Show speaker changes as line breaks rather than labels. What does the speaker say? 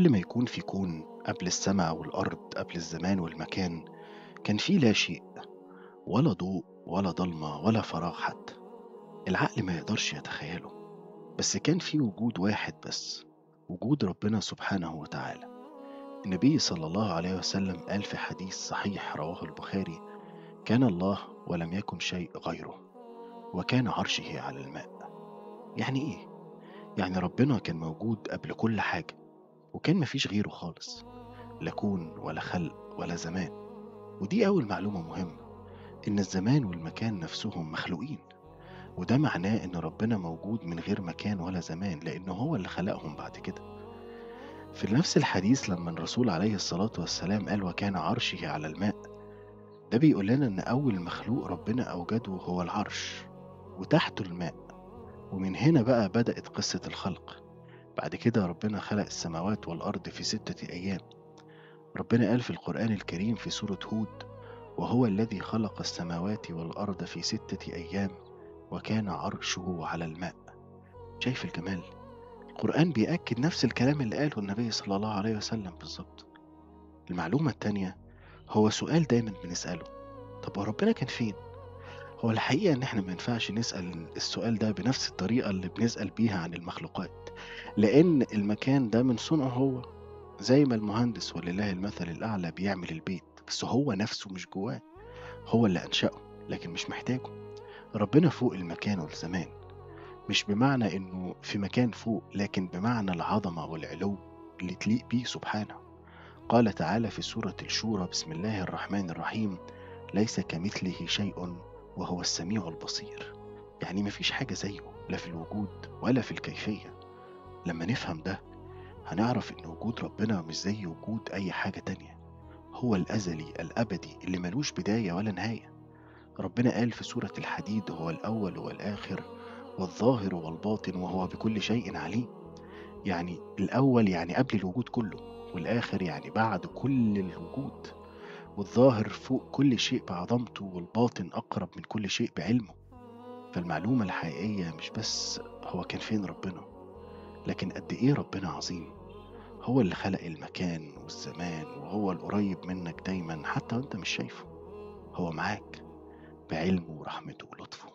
قبل ما يكون في كون، قبل السماء والأرض، قبل الزمان والمكان، كان في لا شيء، ولا ضوء ولا ضلمة ولا فراغ حتى. العقل ما يقدرش يتخيله. بس كان في وجود واحد بس، وجود ربنا سبحانه وتعالى. النبي صلى الله عليه وسلم قال في حديث صحيح رواه البخاري: كان الله ولم يكن شيء غيره، وكان عرشه على الماء. يعني إيه؟ يعني ربنا كان موجود قبل كل حاجة، وكان مفيش غيره خالص، لا كون ولا خلق ولا زمان. ودي أول معلومة مهمة، إن الزمان والمكان نفسهم مخلوقين. وده معناه إن ربنا موجود من غير مكان ولا زمان، لأنه هو اللي خلقهم بعد كده. في نفس الحديث لما الرسول عليه الصلاة والسلام قال وكان عرشه على الماء، ده بيقول لنا إن أول مخلوق ربنا أوجده هو العرش، وتحته الماء. ومن هنا بقى بدأت قصة الخلق. بعد كده ربنا خلق السماوات والأرض في 6 أيام. ربنا قال في القرآن الكريم في سورة هود: وهو الذي خلق السماوات والأرض في 6 أيام وكان عرشه على الماء. شايف الجمال؟ القرآن بيأكد نفس الكلام اللي قاله النبي صلى الله عليه وسلم بالظبط. المعلومة التانية، هو سؤال دايما بنسأله: طب هو ربنا كان فين؟ هو الحقيقة إن إحنا ما ينفعش نسأل السؤال ده بنفس الطريقة اللي بنسأل بيها عن المخلوقات، لأن المكان ده من صنعه هو. زي ما المهندس ولله المثل الأعلى بيعمل البيت، بس هو نفسه مش جواه. هو اللي أنشأه لكن مش محتاجه. ربنا فوق المكان والزمان، مش بمعنى إنه في مكان فوق، لكن بمعنى العظمة والعلو اللي تليق بيه سبحانه. قال تعالى في سورة الشورى: بسم الله الرحمن الرحيم: ليس كمثله شيء وهو السميع البصير. يعني مفيش حاجة زيه، لا في الوجود ولا في الكيفية. لما نفهم ده، هنعرف إن وجود ربنا مش زي وجود أي حاجة تانية. هو الأزلي الأبدي اللي ملوش بداية ولا نهاية. ربنا قال في سورة الحديد: هو الأول والآخر والظاهر والباطن وهو بكل شيء عليم. يعني الأول يعني قبل الوجود كله، والآخر يعني بعد كل الوجود، والظاهر فوق كل شيء بعظمته، والباطن أقرب من كل شيء بعلمه. فالمعلومة الحقيقية مش بس هو كان فين ربنا، لكن قد إيه ربنا عظيم. هو اللي خلق المكان والزمان، وهو القريب منك دايما حتى وانت مش شايفه. هو معاك بعلمه ورحمته ولطفه.